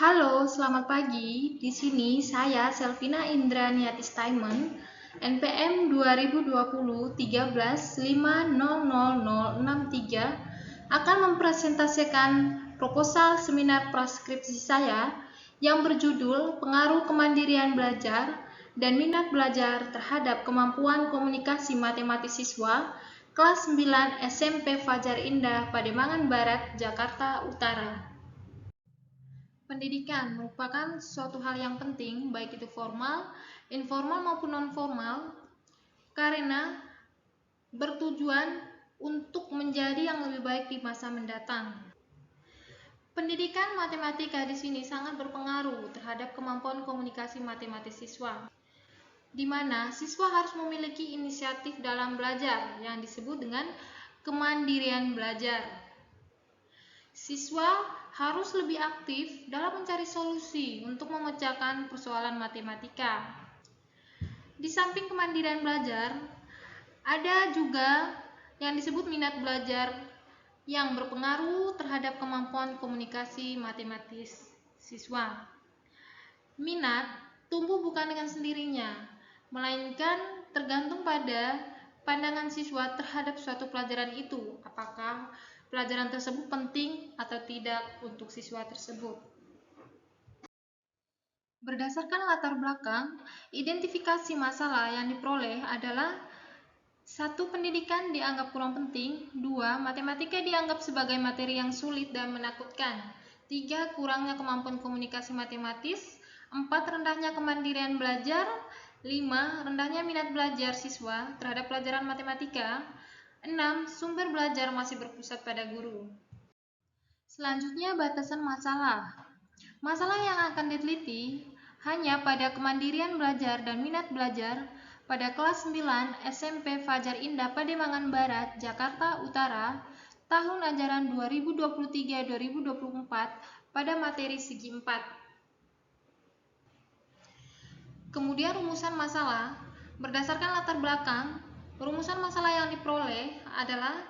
Halo, selamat pagi. Di sini saya Selvina Indraniati Staiman, NPM 2020 13 50063 akan mempresentasikan proposal seminar praskripsi saya yang berjudul Pengaruh Kemandirian Belajar dan Minat Belajar terhadap Kemampuan Komunikasi Matematis Siswa kelas 9 SMP Fajar Indah, Pademangan Barat, Jakarta Utara. Pendidikan merupakan suatu hal yang penting, baik itu formal, informal maupun non-formal, karena bertujuan untuk menjadi yang lebih baik di masa mendatang. Pendidikan matematika di sini sangat berpengaruh terhadap kemampuan komunikasi matematis siswa, di mana siswa harus memiliki inisiatif dalam belajar yang disebut dengan kemandirian belajar. Siswa harus lebih aktif dalam mencari solusi untuk memecahkan persoalan matematika. Di samping kemandirian belajar, ada juga yang disebut minat belajar yang berpengaruh terhadap kemampuan komunikasi matematis siswa. Minat tumbuh bukan dengan sendirinya, melainkan tergantung pada pandangan siswa terhadap suatu pelajaran itu, apakah pelajaran tersebut penting atau tidak untuk siswa tersebut. Berdasarkan latar belakang, identifikasi masalah yang diperoleh adalah 1. Pendidikan dianggap kurang penting. 2. Matematika dianggap sebagai materi yang sulit dan menakutkan. 3. Kurangnya kemampuan komunikasi matematis. 4. Rendahnya kemandirian belajar. 5. Rendahnya minat belajar siswa terhadap pelajaran matematika. 6. Sumber belajar masih berpusat pada guru. Selanjutnya, batasan masalah. Masalah yang akan diteliti hanya pada kemandirian belajar dan minat belajar pada kelas 9 SMP Fajar Indah Pademangan Barat, Jakarta Utara, tahun ajaran 2023-2024 pada materi segi 4. Kemudian rumusan masalah. Berdasarkan latar belakang, rumusan masalah yang diperoleh adalah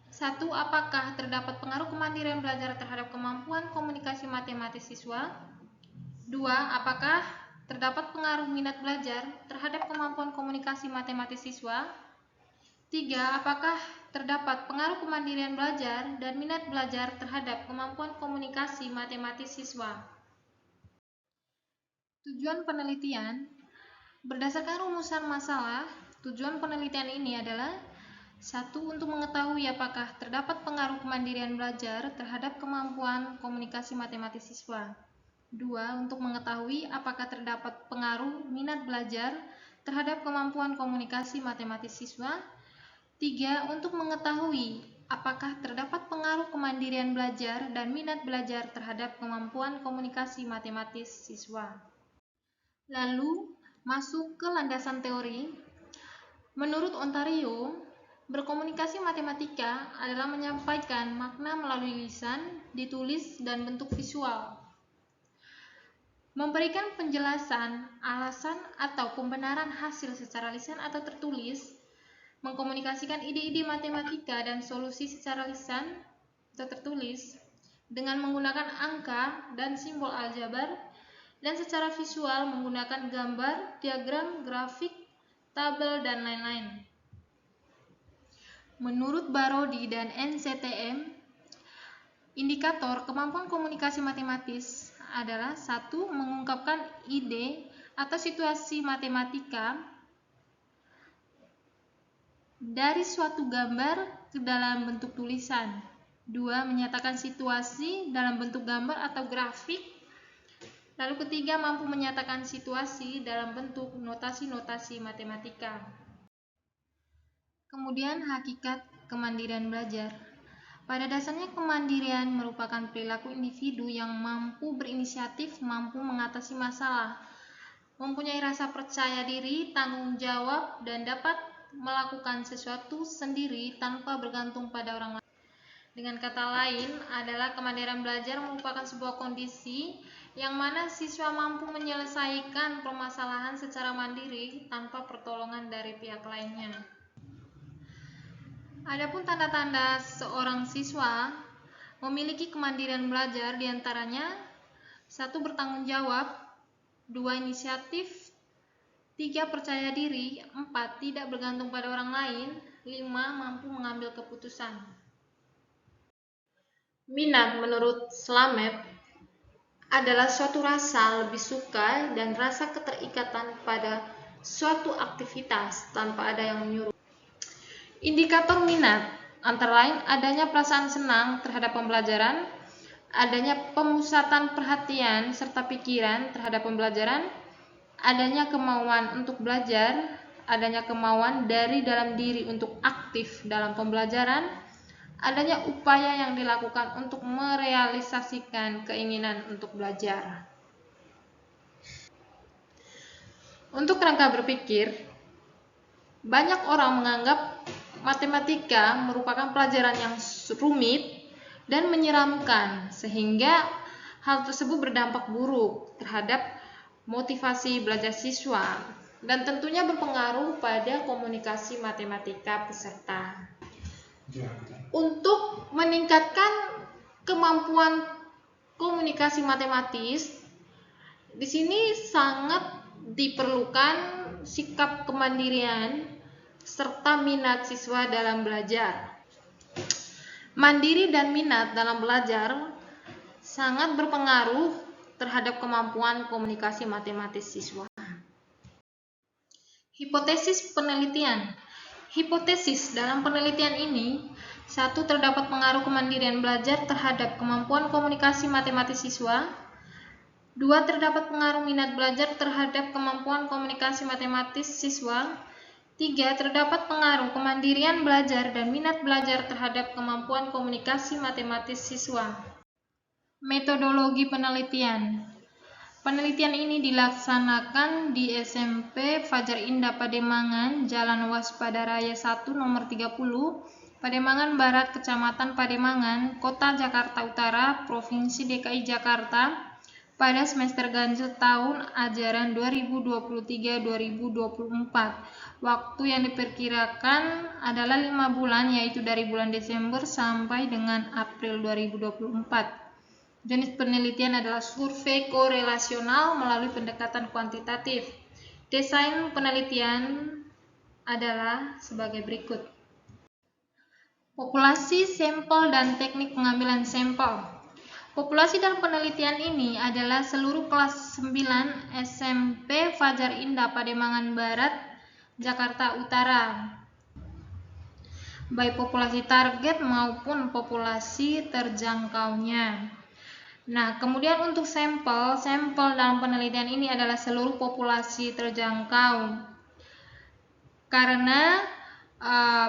1. Apakah terdapat pengaruh kemandirian belajar terhadap kemampuan komunikasi matematis siswa? 2. Apakah terdapat pengaruh minat belajar terhadap kemampuan komunikasi matematis siswa? 3. Apakah terdapat pengaruh kemandirian belajar dan minat belajar terhadap kemampuan komunikasi matematis siswa? Tujuan penelitian. Berdasarkan rumusan masalah, tujuan penelitian ini adalah 1. Untuk mengetahui apakah terdapat pengaruh kemandirian belajar terhadap kemampuan komunikasi matematis siswa. 2. Untuk mengetahui apakah terdapat pengaruh minat belajar terhadap kemampuan komunikasi matematis siswa. 3. Untuk mengetahui apakah terdapat pengaruh kemandirian belajar dan minat belajar terhadap kemampuan komunikasi matematis siswa. Lalu, masuk ke landasan teori. Menurut Ontario, berkomunikasi matematika adalah menyampaikan makna melalui lisan, ditulis, dan bentuk visual. Memberikan penjelasan, alasan, atau pembenaran hasil secara lisan atau tertulis, mengkomunikasikan ide-ide matematika dan solusi secara lisan atau tertulis dengan menggunakan angka dan simbol aljabar, dan secara visual menggunakan gambar, diagram, grafik, tabel, dan lain-lain. Menurut Barodi dan NCTM, indikator kemampuan komunikasi matematis adalah 1. Mengungkapkan ide atau situasi matematika dari suatu gambar ke dalam bentuk tulisan. 2. Menyatakan situasi dalam bentuk gambar atau grafik. Lalu ketiga, mampu menyatakan situasi dalam bentuk notasi-notasi matematika. Kemudian hakikat kemandirian belajar. Pada dasarnya kemandirian merupakan perilaku individu yang mampu berinisiatif, mampu mengatasi masalah, mempunyai rasa percaya diri, tanggung jawab, dan dapat melakukan sesuatu sendiri tanpa bergantung pada orang lain. Dengan kata lain adalah kemandirian belajar merupakan sebuah kondisi yang mana siswa mampu menyelesaikan permasalahan secara mandiri tanpa pertolongan dari pihak lainnya. Adapun tanda-tanda seorang siswa memiliki kemandirian belajar diantaranya 1. Bertanggung jawab, 2. Inisiatif, 3. Percaya diri, 4. Tidak bergantung pada orang lain, 5. Mampu mengambil keputusan. Minat menurut Slamet adalah suatu rasa lebih suka dan rasa keterikatan pada suatu aktivitas tanpa ada yang menyuruh. Indikator minat antara lain adanya perasaan senang terhadap pembelajaran, adanya pemusatan perhatian serta pikiran terhadap pembelajaran, adanya kemauan untuk belajar, adanya kemauan dari dalam diri untuk aktif dalam pembelajaran, adanya upaya yang dilakukan untuk merealisasikan keinginan untuk belajar. Untuk kerangka berpikir, banyak orang menganggap matematika merupakan pelajaran yang rumit dan menyeramkan, sehingga hal tersebut berdampak buruk terhadap motivasi belajar siswa dan tentunya berpengaruh pada komunikasi matematika peserta. Untuk meningkatkan kemampuan komunikasi matematis, di sini sangat diperlukan sikap kemandirian serta minat siswa dalam belajar. Mandiri dan minat dalam belajar sangat berpengaruh terhadap kemampuan komunikasi matematis siswa. Hipotesis penelitian. Hipotesis dalam penelitian ini, 1. Terdapat pengaruh kemandirian belajar terhadap kemampuan komunikasi matematis siswa. 2. Terdapat pengaruh minat belajar terhadap kemampuan komunikasi matematis siswa. 3. Terdapat pengaruh kemandirian belajar dan minat belajar terhadap kemampuan komunikasi matematis siswa. Metodologi penelitian. Penelitian ini dilaksanakan di SMP Fajar Indah Pademangan, Jalan Waspada Raya 1 nomor 30, Pademangan Barat, Kecamatan Pademangan, Kota Jakarta Utara, Provinsi DKI Jakarta, pada semester ganjil tahun ajaran 2023-2024. Waktu yang diperkirakan adalah 5 bulan, yaitu dari bulan Desember sampai dengan April 2024. Jenis penelitian adalah survei korelasional melalui pendekatan kuantitatif. Desain penelitian adalah sebagai berikut. Populasi, sampel, dan teknik pengambilan sampel. Populasi dalam penelitian ini adalah seluruh kelas 9 SMP Fajar Indah Pademangan Barat, Jakarta Utara, baik populasi target maupun populasi terjangkaunya. Nah, kemudian untuk sampel dalam penelitian ini adalah seluruh populasi terjangkau, karena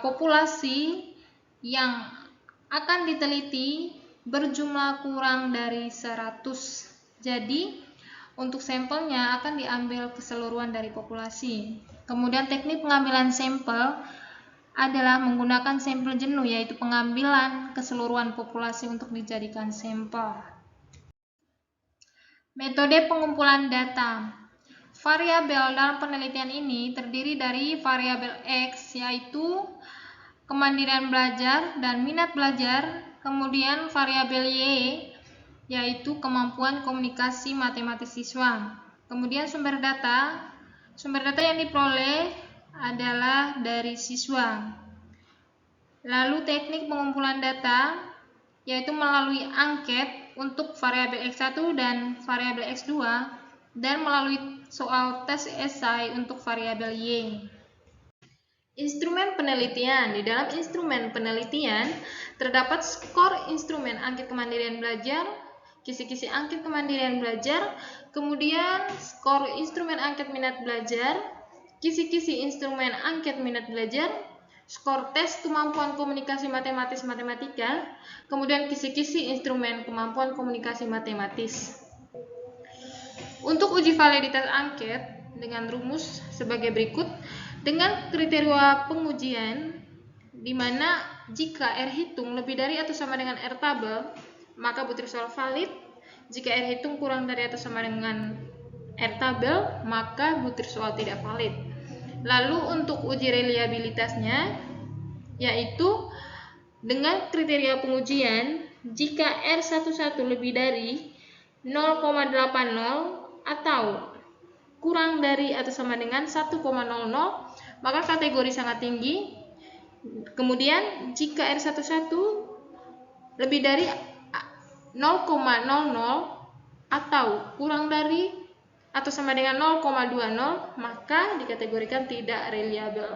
populasi yang akan diteliti berjumlah kurang dari 100. Jadi, untuk sampelnya akan diambil keseluruhan dari populasi. Kemudian teknik pengambilan sampel adalah menggunakan sampel jenuh, yaitu pengambilan keseluruhan populasi untuk dijadikan sampel. Metode pengumpulan data. Variabel dalam penelitian ini terdiri dari variabel X, yaitu kemandirian belajar dan minat belajar, kemudian variabel Y, yaitu kemampuan komunikasi matematis siswa. Kemudian sumber data yang diperoleh adalah dari siswa. Lalu teknik pengumpulan data, yaitu melalui angket untuk variabel X1 dan variabel X2, dan melalui soal tes esai untuk variabel Y. Instrumen penelitian. Di dalam instrumen penelitian terdapat skor instrumen angket kemandirian belajar, kisi-kisi angket kemandirian belajar, kemudian skor instrumen angket minat belajar, kisi-kisi instrumen angket minat belajar, skor tes kemampuan komunikasi matematika, kemudian kisi-kisi instrumen kemampuan komunikasi matematis. Untuk uji validitas angket dengan rumus sebagai berikut, dengan kriteria pengujian di mana jika R hitung lebih dari atau sama dengan R tabel, maka butir soal valid. Jika R hitung kurang dari atau sama dengan R tabel, maka butir soal tidak valid. Lalu untuk uji reliabilitasnya, yaitu dengan kriteria pengujian jika R11 lebih dari 0,80 atau kurang dari atau sama dengan 1,00, maka kategori sangat tinggi. Kemudian jika R11 lebih dari 0,00 atau kurang dari atau sama dengan 0,20, maka dikategorikan tidak reliable.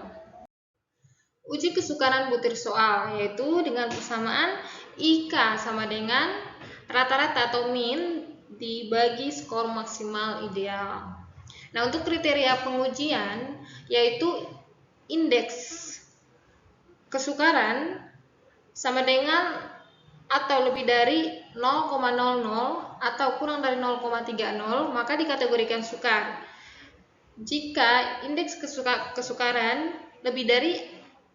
Uji kesukaran butir soal, yaitu dengan persamaan IK sama dengan rata-rata atau min dibagi skor maksimal ideal. Nah, untuk kriteria pengujian yaitu indeks kesukaran sama dengan atau lebih dari 0,00 atau kurang dari 0,30, maka dikategorikan sukar. Jika indeks kesukaran lebih dari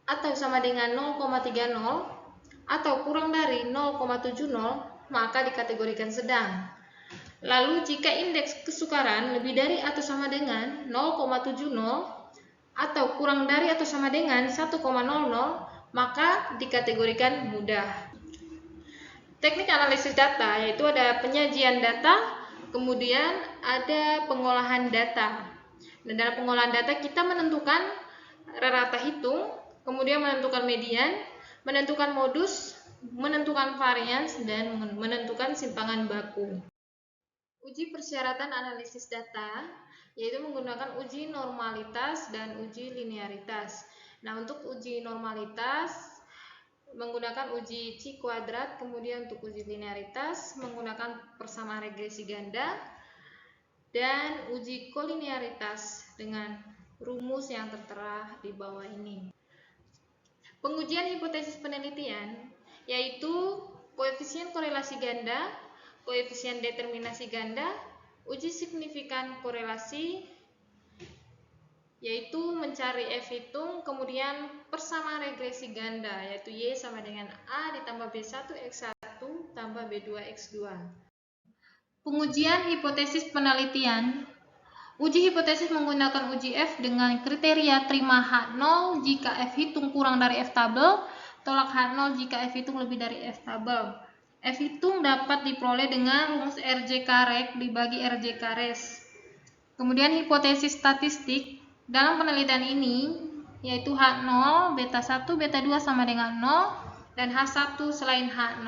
atau sama dengan 0,30 atau kurang dari 0,70, maka dikategorikan sedang. Lalu jika indeks kesukaran lebih dari atau sama dengan 0,70 atau kurang dari atau sama dengan 1,00, maka dikategorikan mudah. Teknik analisis data yaitu ada penyajian data, kemudian ada pengolahan data. Dan dalam pengolahan data kita menentukan rata hitung, kemudian menentukan median, menentukan modus, menentukan varians, dan menentukan simpangan baku. Uji persyaratan analisis data yaitu menggunakan uji normalitas dan uji linearitas. Nah, untuk uji normalitas menggunakan uji C kuadrat, kemudian untuk uji linearitas menggunakan persamaan regresi ganda, dan uji kolinearitas dengan rumus yang tertera di bawah ini. Pengujian hipotesis penelitian yaitu koefisien korelasi ganda, koefisien determinasi ganda, uji signifikan korelasi yaitu mencari F hitung, kemudian persamaan regresi ganda yaitu Y sama dengan A ditambah B1 X1 tambah B2 X2. Pengujian hipotesis penelitian. Uji hipotesis menggunakan uji F dengan kriteria terima H0 jika F hitung kurang dari F tabel, tolak H0 jika F hitung lebih dari F tabel. F hitung dapat diperoleh dengan rumus RJ karek dibagi RJ kares. Kemudian hipotesis statistik dalam penelitian ini yaitu H0, beta 1, beta 2 sama dengan 0 dan H1 selain H0.